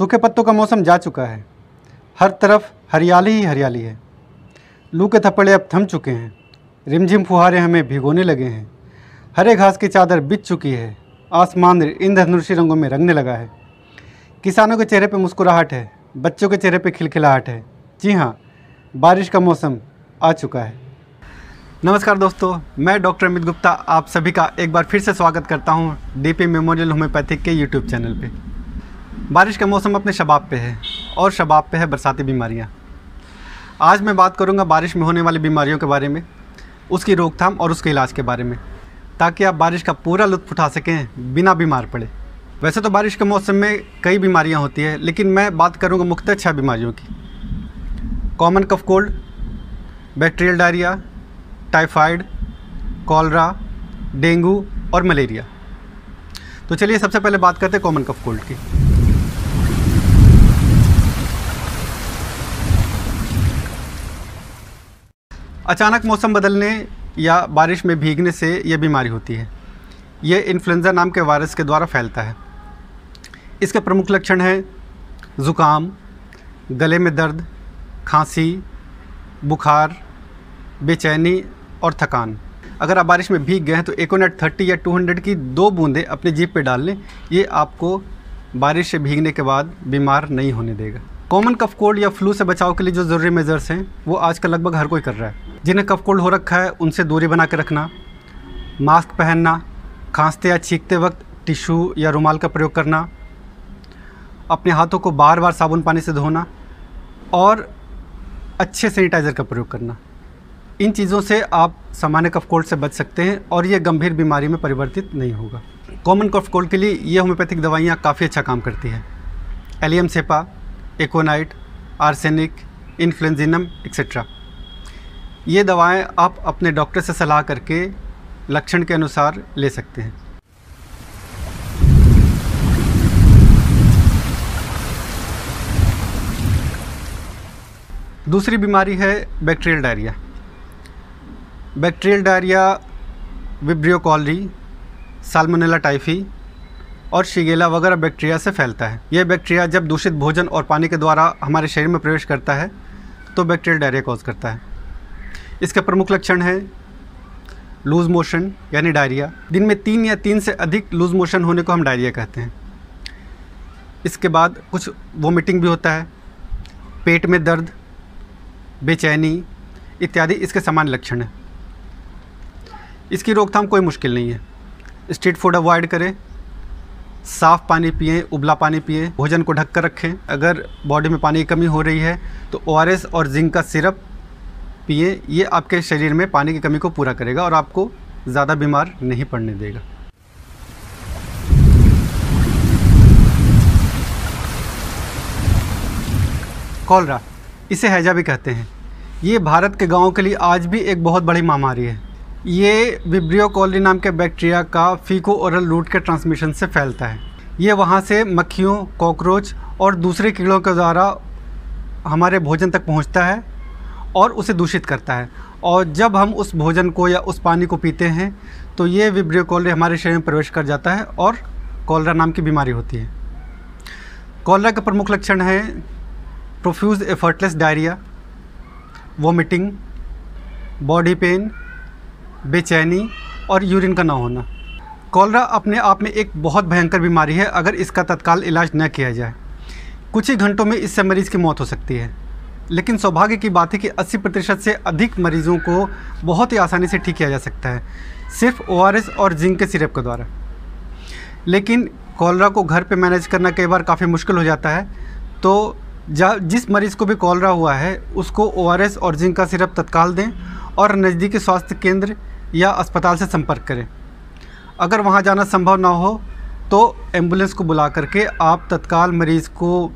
सूखे पत्तों का मौसम जा चुका है। हर तरफ हरियाली ही हरियाली है। लू के थप्पड़े अब थम चुके हैं। रिमझिम फुहारे हमें भिगोने लगे हैं। हरे घास की चादर बिछ चुकी है। आसमान इंद्रधनुषी रंगों में रंगने लगा है। किसानों के चेहरे पे मुस्कुराहट है। बच्चों के चेहरे पे खिलखिलाहट है। जी हाँ, बारिश का मौसम आ चुका है। नमस्कार दोस्तों, मैं डॉक्टर अमित गुप्ता आप सभी का एक बार फिर से स्वागत करता हूँ डीपी मेमोरियल होम्योपैथिक के यूट्यूब चैनल पे। बारिश का मौसम अपने शबाब पे है और शबाब पे है बरसाती बीमारियाँ। आज मैं बात करूँगा बारिश में होने वाली बीमारियों के बारे में, उसकी रोकथाम और उसके इलाज के बारे में, ताकि आप बारिश का पूरा लुत्फ़ उठा सकें बिना बीमार पड़े। वैसे तो बारिश के मौसम में कई बीमारियाँ होती हैं, लेकिन मैं बात करूँगा मुख्यतः 6 बीमारियों की। Common cough cold, bacterial diarrhoea, typhoid, cholera, dengue और मलेरिया। तो चलिए सबसे पहले बात करते हैं कॉमन कफ कोल्ड की। अचानक मौसम बदलने या बारिश में भीगने से यह बीमारी होती है। यह इन्फ्लुएंजा नाम के वायरस के द्वारा फैलता है। इसके प्रमुख लक्षण हैं ज़ुकाम, गले में दर्द, खांसी, बुखार, बेचैनी और थकान। अगर आप बारिश में भीग गए हैं तो एकोनेट 30 या 200 की 2 बूंदें अपनी जीभ पे डाल लें। ये आपको बारिश से भीगने के बाद बीमार नहीं होने देगा। कॉमन कफ कोल्ड या फ्लू से बचाव के लिए जो ज़रूरी मेजर्स हैं वो आजकल लगभग हर कोई कर रहा है। जिन्हें कफ कोल्ड हो रखा है उनसे दूरी बना के रखना, मास्क पहनना, खांसते या छींकते वक्त टिश्यू या रुमाल का प्रयोग करना, अपने हाथों को बार बार साबुन पानी से धोना और अच्छे सैनिटाइज़र का प्रयोग करना। इन चीज़ों से आप सामान्य कफ कोल्ड से बच सकते हैं और ये गंभीर बीमारी में परिवर्तित नहीं होगा। कॉमन कफ कोल्ड के लिए ये होम्योपैथिक दवाइयाँ काफ़ी अच्छा काम करती हैं। Allium cepa, aconite, arsenic, influenzinum etcetera. ये दवाएं आप अपने डॉक्टर से सलाह करके लक्षण के अनुसार ले सकते हैं। दूसरी बीमारी है bacterial diarrhoea. Bacterial diarrhoea vibrio cholerae, salmonella typhi और शिगेला वगैरह बैक्टीरिया से फैलता है। यह बैक्टीरिया जब दूषित भोजन और पानी के द्वारा हमारे शरीर में प्रवेश करता है तो बैक्टीरियल डायरिया कॉज करता है। इसके प्रमुख लक्षण हैं लूज़ मोशन यानी डायरिया। दिन में 3 या 3 से अधिक लूज़ मोशन होने को हम डायरिया कहते हैं। इसके बाद कुछ वोमिटिंग भी होता है, पेट में दर्द, बेचैनी इत्यादि इसके सामान्य लक्षण हैं। इसकी रोकथाम कोई मुश्किल नहीं है। स्ट्रीट फूड अवॉइड करें, साफ़ पानी पिएं, उबला पानी पिएं, भोजन को ढक कर रखें। अगर बॉडी में पानी की कमी हो रही है तो ORS और जिंक का सिरप पिएं। ये आपके शरीर में पानी की कमी को पूरा करेगा और आपको ज़्यादा बीमार नहीं पड़ने देगा। कॉलरा, इसे हैजा भी कहते हैं। ये भारत के गाँव के लिए आज भी एक बहुत बड़ी महामारी है। ये विब्रियो कॉलरी नाम के बैक्टीरिया का फीको ओरल रूट के ट्रांसमिशन से फैलता है। ये वहाँ से मक्खियों, कॉकरोच और दूसरे कीड़ों के द्वारा हमारे भोजन तक पहुँचता है और उसे दूषित करता है। और जब हम उस भोजन को या उस पानी को पीते हैं तो ये विब्रियो कॉलरी हमारे शरीर में प्रवेश कर जाता है और कॉलरा नाम की बीमारी होती है। कॉलरा के प्रमुख लक्षण हैं profuse effortless diarrhoea, vomiting, body pain, बेचैनी और यूरिन का ना होना। कॉलरा अपने आप में एक बहुत भयंकर बीमारी है। अगर इसका तत्काल इलाज न किया जाए कुछ ही घंटों में इससे मरीज़ की मौत हो सकती है। लेकिन सौभाग्य की बात है कि 80% से अधिक मरीज़ों को बहुत ही आसानी से ठीक किया जा सकता है, सिर्फ ORS और जिंक के सिरप के द्वारा। लेकिन कॉलरा को घर पे मैनेज करना कई बार काफ़ी मुश्किल हो जाता है। तो जिस मरीज़ को भी कॉलरा हुआ है उसको ORS और जिंक का सिरप तत्काल दें और नज़दीकी स्वास्थ्य केंद्र या अस्पताल से संपर्क करें। अगर वहां जाना संभव ना हो तो एम्बुलेंस को बुला करके आप तत्काल मरीज़ को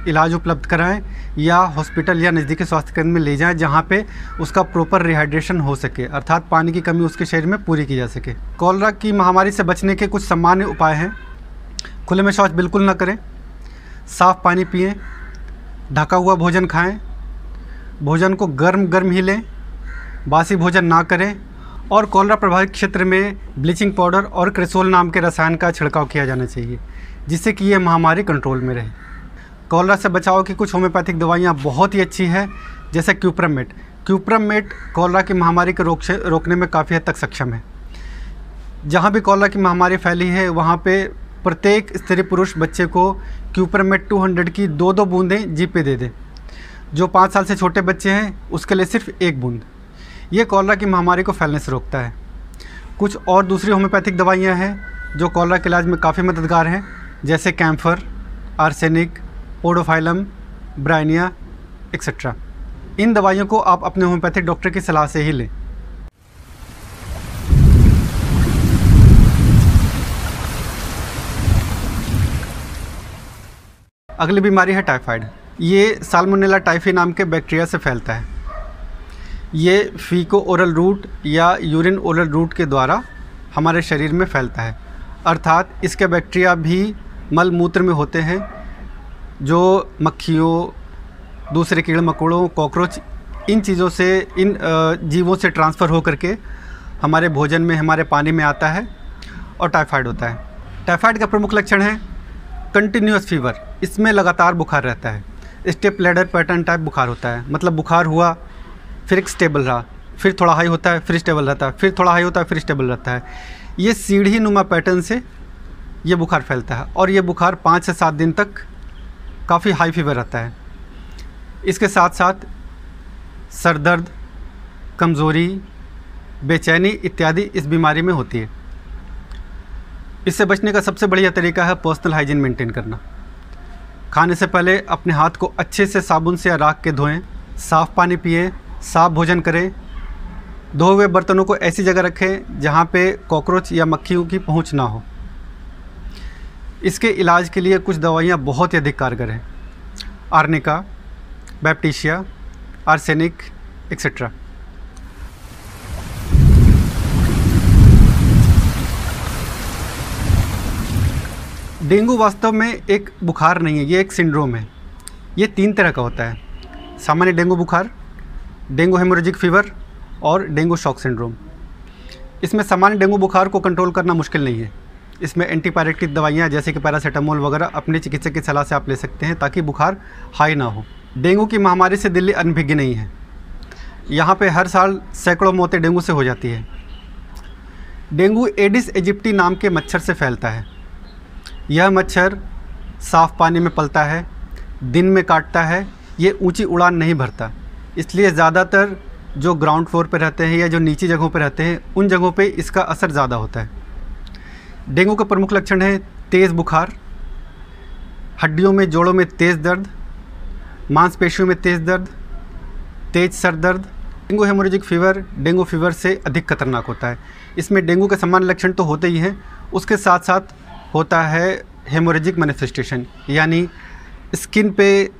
इलाज उपलब्ध कराएं या हॉस्पिटल या नज़दीकी स्वास्थ्य केंद्र में ले जाएं, जहां पे उसका प्रॉपर रिहाइड्रेशन हो सके, अर्थात पानी की कमी उसके शरीर में पूरी की जा सके। कॉलरा की महामारी से बचने के कुछ सामान्य उपाय हैं। खुले में शौच बिल्कुल ना करें, साफ़ पानी पिएँ, ढका हुआ भोजन खाएँ, भोजन को गर्म ही लें, बासी भोजन ना करें और कॉलरा प्रभावित क्षेत्र में ब्लीचिंग पाउडर और क्रेसोल नाम के रसायन का छिड़काव किया जाना चाहिए, जिससे कि ये महामारी कंट्रोल में रहे। कॉलरा से बचाव की कुछ होम्योपैथिक दवाइयाँ बहुत ही अच्छी है, जैसे क्यूप्रमेट। क्यूप्रमेट कॉलरा की महामारी को रोकने में काफ़ी हद तक सक्षम है। जहाँ भी कॉलरा की महामारी फैली है वहाँ पे प्रत्येक स्त्री पुरुष बच्चे को क्यूप्रमेट 200 की 2-2 बूंदें जीभ पे दे दें। जो 5 साल से छोटे बच्चे हैं उसके लिए सिर्फ 1 बूंद। ये कॉलरा की महामारी को फैलने से रोकता है। कुछ और दूसरी होम्योपैथिक दवाइयाँ हैं जो कॉलरा के इलाज में काफ़ी मददगार हैं, जैसे camphor, arsenic, podophyllum, bryonia etcetera. इन दवाइयों को आप अपने होम्योपैथिक डॉक्टर की सलाह से ही लें। अगली बीमारी है टाइफाइड। ये साल्मोनेला टाइफी नाम के बैक्टीरिया से फैलता है। ये फीको ओरल रूट या यूरिन ओरल रूट के द्वारा हमारे शरीर में फैलता है, अर्थात इसके बैक्टीरिया भी मल मूत्र में होते हैं, जो मक्खियों, दूसरे कीड़े मकोड़ों, कॉकरोच, इन चीज़ों से, इन जीवों से ट्रांसफ़र हो करके हमारे भोजन में, हमारे पानी में आता है और टाइफाइड होता है। टाइफाइड का प्रमुख लक्षण है कंटिन्यूअस फीवर। इसमें लगातार बुखार रहता है। स्टेप लैडर पैटर्न टाइप बुखार होता है, मतलब बुखार हुआ फिर स्टेबल रहा, फिर थोड़ा हाई होता है, फिर स्टेबल रहता है, फिर थोड़ा हाई होता है, फिर स्टेबल रहता है। ये सीढ़ी नुमा पैटर्न से ये बुखार फैलता है और ये बुखार 5 से 7 दिन तक काफ़ी हाई फीवर रहता है। इसके साथ साथ सर दर्द, कमज़ोरी, बेचैनी इत्यादि इस बीमारी में होती है। इससे बचने का सबसे बढ़िया तरीका है पर्सनल हाइजीन मेंटेन करना। खाने से पहले अपने हाथ को अच्छे से साबुन से या राख के धोएं, साफ़ पानी पिएं, साफ भोजन करें। धोए हुए बर्तनों को ऐसी जगह रखें जहाँ पे कॉकरोच या मक्खियों की पहुँच ना हो। इसके इलाज के लिए कुछ दवाइयाँ बहुत ही अधिक कारगर हैं, आर्निका, बैप्टीशिया, आर्सेनिक एक्सेट्रा। डेंगू वास्तव में एक बुखार नहीं है, ये एक सिंड्रोम है। ये 3 तरह का होता है: सामान्य डेंगू बुखार, डेंगू हेमोरेजिक फीवर और डेंगू शॉक सिंड्रोम। इसमें सामान्य डेंगू बुखार को कंट्रोल करना मुश्किल नहीं है। इसमें एंटीपायरेटिक दवाइयाँ जैसे कि पैरासीटामोल वगैरह अपने चिकित्सक की सलाह से आप ले सकते हैं ताकि बुखार हाई ना हो। डेंगू की महामारी से दिल्ली अनभिज्ञ नहीं है। यहाँ पे हर साल सैकड़ों मौतें डेंगू से हो जाती है। डेंगू एडिस एजिप्टी नाम के मच्छर से फैलता है। यह मच्छर साफ़ पानी में पलता है, दिन में काटता है, ये ऊंची उड़ान नहीं भरता, इसलिए ज़्यादातर जो ग्राउंड फ्लोर पर रहते हैं या जो नीची जगहों पर रहते हैं उन जगहों पे इसका असर ज़्यादा होता है। डेंगू का प्रमुख लक्षण है तेज़ बुखार, हड्डियों में, जोड़ों में तेज़ दर्द, मांसपेशियों में तेज़ दर्द, तेज़ सर दर्द। Dengue haemorrhagic fever dengue fever से अधिक खतरनाक होता है। इसमें डेंगू के समान लक्षण तो होते ही हैं, उसके साथ साथ होता है हेमोरेजिक मैनिफेस्टेशन, यानी स्किन पे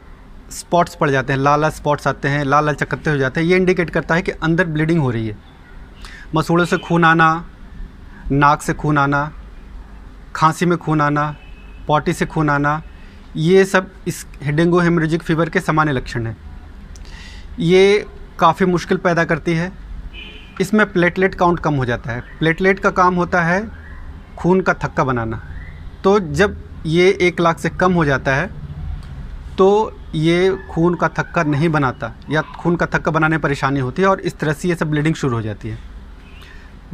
स्पॉट्स पड़ जाते हैं, लाल लाल स्पॉट्स आते हैं, लाल लाल चकत्ते हो जाते हैं। ये इंडिकेट करता है कि अंदर ब्लीडिंग हो रही है। मसूड़ों से खून आना, नाक से खून आना, खांसी में खून आना, पॉटी से खून आना, ये सब इस डेंगू हेमोरेजिक फीवर के सामान्य लक्षण हैं। ये काफ़ी मुश्किल पैदा करती है। इसमें प्लेटलेट काउंट कम हो जाता है। प्लेटलेट का काम होता है खून का थक्का बनाना। तो जब ये 1 लाख से कम हो जाता है तो ये खून का थक्का नहीं बनाता या खून का थक्का बनाने में परेशानी होती है और इस तरह से ये सब ब्लीडिंग शुरू हो जाती है।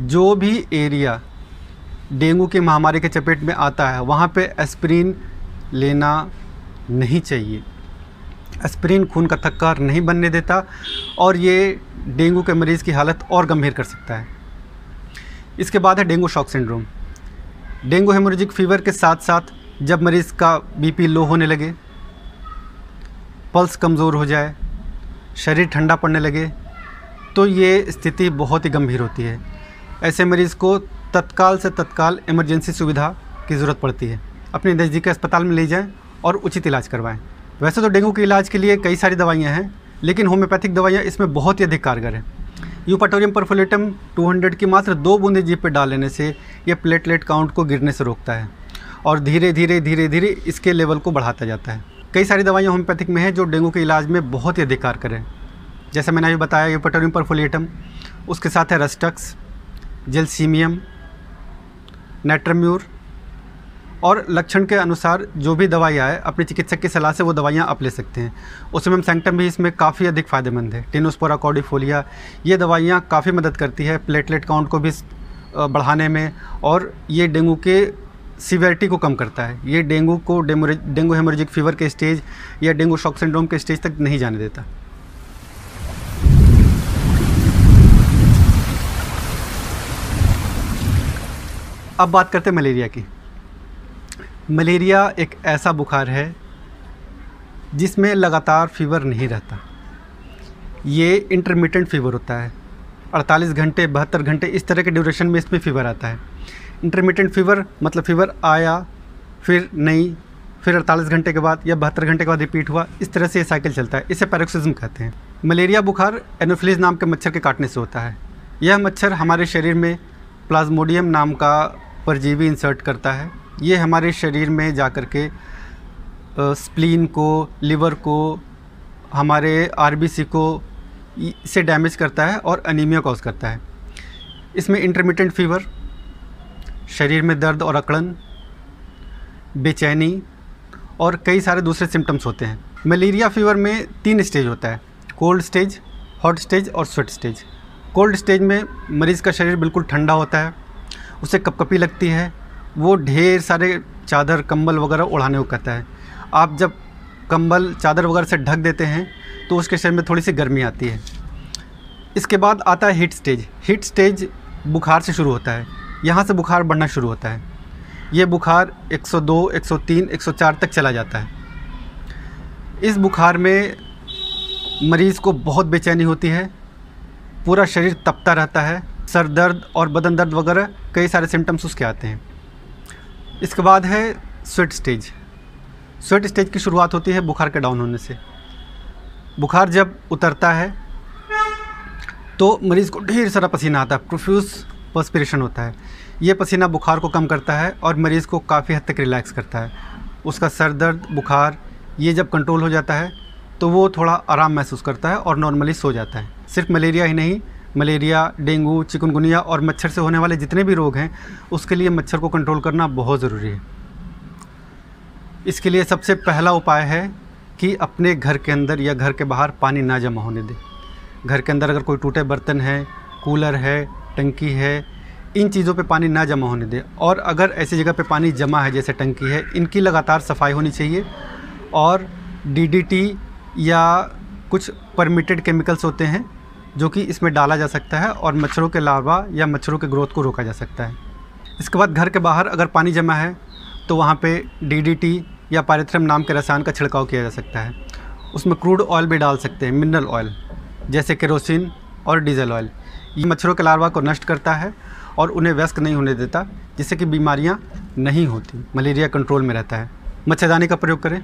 जो भी एरिया डेंगू की महामारी के चपेट में आता है वहाँ पे एस्पिरिन लेना नहीं चाहिए। एस्पिरिन खून का थक्का नहीं बनने देता और ये डेंगू के मरीज़ की हालत और गंभीर कर सकता है। इसके बाद है dengue shock syndrome. Dengue haemorrhagic fever के साथ साथ जब मरीज़ का बीपी लो होने लगे, पल्स कमज़ोर हो जाए, शरीर ठंडा पड़ने लगे, तो ये स्थिति बहुत ही गंभीर होती है। ऐसे मरीज़ को तत्काल से तत्काल इमरजेंसी सुविधा की ज़रूरत पड़ती है। अपने नज़दीकी अस्पताल में ले जाएं और उचित इलाज करवाएं। वैसे तो डेंगू के इलाज के लिए कई सारी दवाइयाँ हैं, लेकिन होम्योपैथिक दवाइयाँ इसमें बहुत ही अधिक कारगर हैं। यूपाटोरियम परफोलेटम 200 की मात्र 2 बूंदें जीभ पर डाल लेने से यह प्लेटलेट काउंट को गिरने से रोकता है और धीरे धीरे इसके लेवल को बढ़ाता जाता है। कई सारी दवाइयाँ होम्योपैथिक में हैं जो डेंगू के इलाज में बहुत ही अधिक कारगर हैं। जैसे मैंने अभी बताया यूपाटोरियम परफोलेटम, उसके साथ है रस्टक्स, जेलसीमियम, नेट्रम्यूर, और लक्षण के अनुसार जो भी दवाई आए अपने चिकित्सक की सलाह से वो दवाइयाँ आप ले सकते हैं। ओसेमैमसेंगटम भी इसमें काफ़ी अधिक फ़ायदेमंद है। टिनोस्पोरा कॉर्डिफोलिया, ये दवाइयाँ काफ़ी मदद करती है प्लेटलेट काउंट को भी बढ़ाने में, और ये डेंगू के सीवियरिटी को कम करता है। ये डेंगू को डेंगू हेमोरेजिक फीवर के स्टेज या डेंगू शॉक सिंड्रोम के स्टेज तक नहीं जाने देता। अब बात करते हैं मलेरिया की। मलेरिया एक ऐसा बुखार है जिसमें लगातार फीवर नहीं रहता। ये इंटरमिटेंट फीवर होता है, 48 घंटे 72 घंटे इस तरह के ड्यूरेशन में इसमें फ़ीवर आता है। इंटरमिटेंट फीवर मतलब फ़ीवर आया फिर नहीं, फिर 48 घंटे के बाद या 72 घंटे के बाद रिपीट हुआ, इस तरह से ये साइकिल चलता है। इसे पैरोक्सिज्म कहते हैं। मलेरिया बुखार एनोफिलीज नाम के मच्छर के काटने से होता है। यह मच्छर हमारे शरीर में प्लाज्मोडियम नाम का परजीवी इंसर्ट करता है। ये हमारे शरीर में जाकर के स्प्लीन को, लिवर को, हमारे आरबीसी को इसे डैमेज करता है और अनीमिया कॉज करता है। इसमें इंटरमिटेंट फीवर, शरीर में दर्द और अकड़न, बेचैनी और कई सारे दूसरे सिम्टम्स होते हैं। मलेरिया फीवर में 3 स्टेज होता है, कोल्ड स्टेज, हॉट स्टेज और स्वेट स्टेज। कोल्ड स्टेज में मरीज़ का शरीर बिल्कुल ठंडा होता है, उसे कपकपी लगती है, वो ढेर सारे चादर कंबल वगैरह उड़ाने को कहता है। आप जब कंबल चादर वगैरह से ढक देते हैं तो उसके शरीर में थोड़ी सी गर्मी आती है। इसके बाद आता है हीट स्टेज। हीट स्टेज बुखार से शुरू होता है, यहाँ से बुखार बढ़ना शुरू होता है। ये बुखार 102, 103, 104 तक चला जाता है। इस बुखार में मरीज़ को बहुत बेचैनी होती है, पूरा शरीर तपता रहता है, सर दर्द और बदन दर्द वगैरह कई सारे सिम्टम्स उसके आते हैं। इसके बाद है स्वेट स्टेज। स्वेट स्टेज की शुरुआत होती है बुखार के डाउन होने से। बुखार जब उतरता है तो मरीज़ को ढेर सारा पसीना आता है, प्रोफ्यूज पर्स्पिरेशन होता है। ये पसीना बुखार को कम करता है और मरीज़ को काफ़ी हद तक रिलैक्स करता है। उसका सर दर्द, बुखार ये जब कंट्रोल हो जाता है तो वो थोड़ा आराम महसूस करता है और नॉर्मली सो जाता है। सिर्फ मलेरिया ही नहीं, मलेरिया, डेंगू, चिकनगुनिया और मच्छर से होने वाले जितने भी रोग हैं उसके लिए मच्छर को कंट्रोल करना बहुत ज़रूरी है। इसके लिए सबसे पहला उपाय है कि अपने घर के अंदर या घर के बाहर पानी ना जमा होने दें। घर के अंदर अगर कोई टूटे बर्तन है, कूलर है, टंकी है, इन चीज़ों पे पानी ना जमा होने दें। और अगर ऐसी जगह पे पानी जमा है जैसे टंकी है, इनकी लगातार सफाई होनी चाहिए। और डीडीटी या कुछ परमिटेड केमिकल्स होते हैं जो कि इसमें डाला जा सकता है और मच्छरों के लार्वा या मच्छरों के ग्रोथ को रोका जा सकता है। इसके बाद घर के बाहर अगर पानी जमा है तो वहाँ पे डीडीटी या पायरेथ्रम नाम के रसायन का छिड़काव किया जा सकता है। उसमें क्रूड ऑयल भी डाल सकते हैं, मिनरल ऑयल जैसे केरोसिन और डीजल ऑयल। ये मच्छरों के लार्वा को नष्ट करता है और उन्हें व्यस्क नहीं होने देता, जिससे कि बीमारियां नहीं होती, मलेरिया कंट्रोल में रहता है। मच्छरदानी का प्रयोग करें।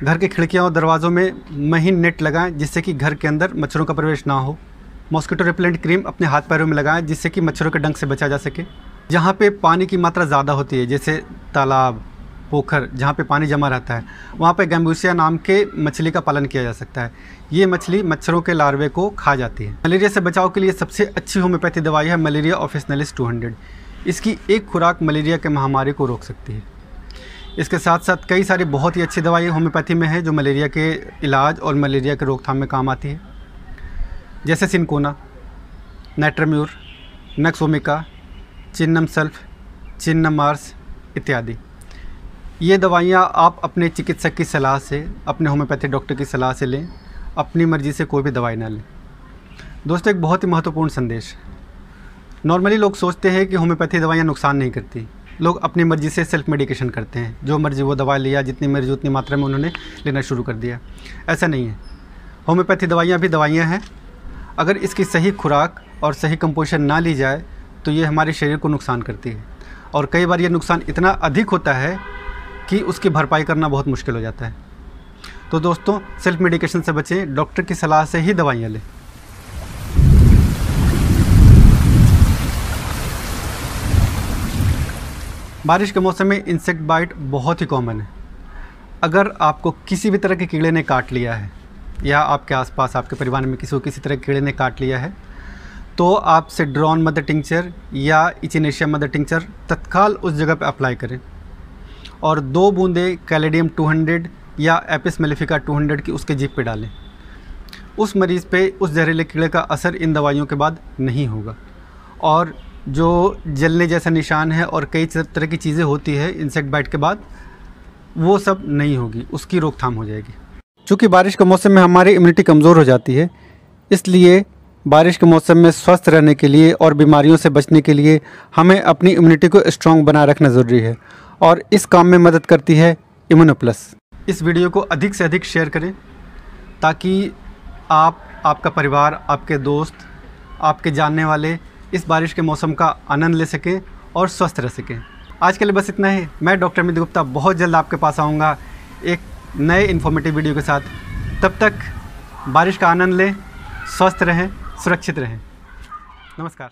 घर के खिड़कियां और दरवाज़ों में महीन नेट लगाएं जिससे कि घर के अंदर मच्छरों का प्रवेश ना हो। मॉस्किटो रिपेलेंट क्रीम अपने हाथ पैरों में लगाएं जिससे कि मच्छरों के डंक से बचा जा सके। जहाँ पे पानी की मात्रा ज़्यादा होती है जैसे तालाब, पोखर, जहाँ पे पानी जमा रहता है, वहाँ पे गैम्बूसिया नाम के मछली का पालन किया जा सकता है। ये मछली मच्छरों के लार्वे को खा जाती है। मलेरिया से बचाव के लिए सबसे अच्छी होम्योपैथी दवाई है मलेरिया ऑफिसनालिस 200। इसकी एक खुराक मलेरिया के महामारी को रोक सकती है। इसके साथ साथ कई सारी बहुत ही अच्छी दवाई होम्योपैथी में है जो मलेरिया के इलाज और मलेरिया के रोकथाम में काम आती है, जैसे सिनकोना, नाइट्राम्यूर, नक्सोमिका, चिन्नम सल्फ, चिन्नम मार्स इत्यादि। ये दवाइयाँ आप अपने चिकित्सक की सलाह से, अपने होम्योपैथी डॉक्टर की सलाह से लें, अपनी मर्ज़ी से कोई भी दवाई ना लें। दोस्तों, एक बहुत ही महत्वपूर्ण संदेश। नॉर्मली लोग सोचते हैं कि होम्योपैथी दवाइयाँ नुकसान नहीं करती। लोग अपनी मर्ज़ी से सेल्फ मेडिकेशन करते हैं, जो मर्ज़ी वो दवा लिया, जितनी मर्ज़ी उतनी मात्रा में उन्होंने लेना शुरू कर दिया। ऐसा नहीं है। होम्योपैथी दवाइयाँ भी दवाइयाँ हैं। अगर इसकी सही खुराक और सही कंपोजिशन ना ली जाए तो ये हमारे शरीर को नुकसान करती है, और कई बार ये नुकसान इतना अधिक होता है कि उसकी भरपाई करना बहुत मुश्किल हो जाता है। तो दोस्तों, सेल्फ मेडिकेशन से बचें, डॉक्टर की सलाह से ही दवाइयाँ लें। बारिश के मौसम में इंसेक्ट बाइट बहुत ही कॉमन है। अगर आपको किसी भी तरह के कीड़े ने काट लिया है या आपके आसपास आपके परिवार में किसी को किसी तरह के कीड़े ने काट लिया है तो आप सिड्रॉन मदर टिंचर या इचिनेशिया मदर टिंचर तत्काल उस जगह पर अप्लाई करें और 2 बूंदें कैलेडियम 200 या एपिस मेलिफिका 200 की उसके जीभ पे डालें। उस मरीज़ पे उस जहरीले कीड़े का असर इन दवाइयों के बाद नहीं होगा और जो जलने जैसा निशान है और कई तरह की चीज़ें होती है इंसेक्ट बाइट के बाद, वो सब नहीं होगी, उसकी रोकथाम हो जाएगी। चूँकि बारिश के मौसम में हमारी इम्यूनिटी कमज़ोर हो जाती है, इसलिए बारिश के मौसम में स्वस्थ रहने के लिए और बीमारियों से बचने के लिए हमें अपनी इम्यूनिटी को स्ट्रॉन्ग बनाए रखना ज़रूरी है और इस काम में मदद करती है इम्यूनो प्लस। इस वीडियो को अधिक से अधिक शेयर करें ताकि आप, आपका परिवार, आपके दोस्त, आपके जानने वाले इस बारिश के मौसम का आनंद ले सकें और स्वस्थ रह सकें। आज के लिए बस इतना ही। मैं डॉक्टर अमित गुप्ता बहुत जल्द आपके पास आऊँगा एक नए इन्फॉर्मेटिव वीडियो के साथ। तब तक बारिश का आनंद लें, स्वस्थ रहें, सुरक्षित रहें। नमस्कार।